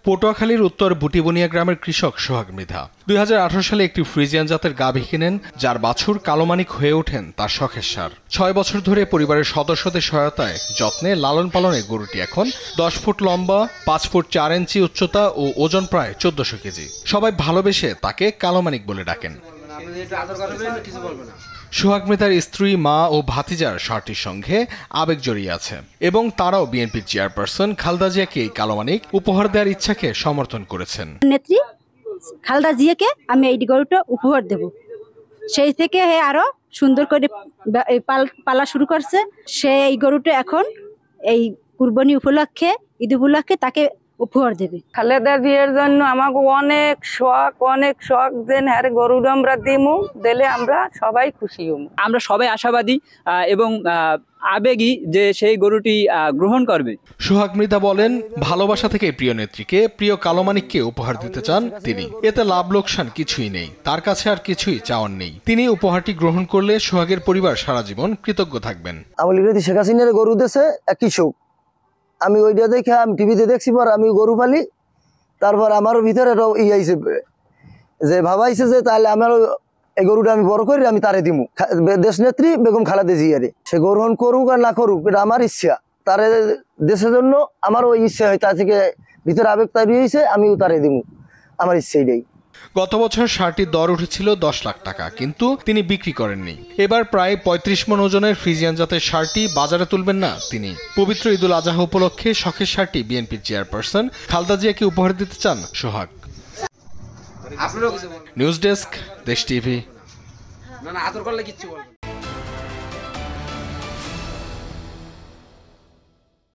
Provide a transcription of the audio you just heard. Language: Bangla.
পটুয়াখালীর উত্তর বুটিবনিয়া গ্রামের কৃষক সোহাগ মৃধা 2018 সালে একটি ফ্রিজিয়ান জাতের গাভী কিনেন, যার বাছুর কালোমানিক হয়ে ওঠেন তার শখের সার। 6 বছর ধরে পরিবারের সদস্যদের সহায়তায় যত্নে লালন পালনে গরুটি এখন 10 ফুট লম্বা, 5 ফুট 4 ইঞ্চি উচ্চতা ও ওজন প্রায় 1400 কেজি। সবাই ভালোবেসে তাকে কালোমানিক বলে ডাকেন। সোহাগ মৃধার স্ত্রী, মা ও ভাতিজার সারটির সঙ্গে আবেগ জড়িয়ে আছে এবং তারাও বিএনপির চেয়ারপারসন খালেদা জিয়াকে এই কালোমানিক উপহার দেওয়ার ইচ্ছাকে সমর্থন করেছেন। নেত্রী খালেদা জিয়াকে আমি এই গরুটা উপহার দেব, সেই থেকে আরো সুন্দর করে পালা শুরু করছে। সে এই গরুটা এখন এই কুরবানি উপলক্ষে, ঈদ উপলক্ষে তাকে উপহার দেবে। খালেদা জিয়ার জন্য আমাকে অনেক শখ দেন, হ্যাঁ গরুটা আমরা দিমু, দিলে আমরা সবাই খুশি হব। আমরা সবাই আশাবাদী এবং আবেগী যে সেই গরুটি গ্রহণ করবে। সোহাগ মৃধা বলেন, ভালোবাসা থেকে প্রিয় নেত্রীকে, প্রিয় কালোমানিককে উপহার দিতে চান তিনি। এতে লাভ লোকসান কিছুই নেই, তার কাছে আর কিছুই চাওয়ার নেই। তিনি উপহারটি গ্রহণ করলে সোহাগের পরিবার সারা জীবন কৃতজ্ঞ থাকবেন। আমলি শেখ হাসিনার গরু দেশে একই শোক, আমি ওইটা দেখে আমি টিভিতে দেখছি, পর আমি গরু পালি। তারপর আমারও ভিতরে আইছে যে ভাবাইছে যে তাহলে আমারও এই গরুটা আমি বড় করি, আমি তারে দিমু দেশ নেত্রী বেগম খালেদা জিয়ারে। সে গ্রহণ করুক আর না করুক, এটা আমার ইচ্ছা। তারে দেশের জন্য আমারও ওই ইচ্ছা হয়, তা থেকে ভিতরে আবেগ তৈরি হয়েছে, আমিও তারে দিমু, আমার ইচ্ছা এটাই। গত বছর সারটির দর উঠেছিল 10 লাখ টাকা, কিন্তু তিনি বিক্রি করেননি। এবার প্রায় 35 মণ ওজনের ফ্রিজিয়ান জাতের সারটি বাজারে তুলবেন না তিনি। পবিত্র ঈদুল আজহা উপলক্ষে শখের সারটি বিএনপির চেয়ারপারসন খালেদা জিয়াকে উপহার দিতে চান সোহাগ। নিউজ ডেস্ক, দেশ টিভি।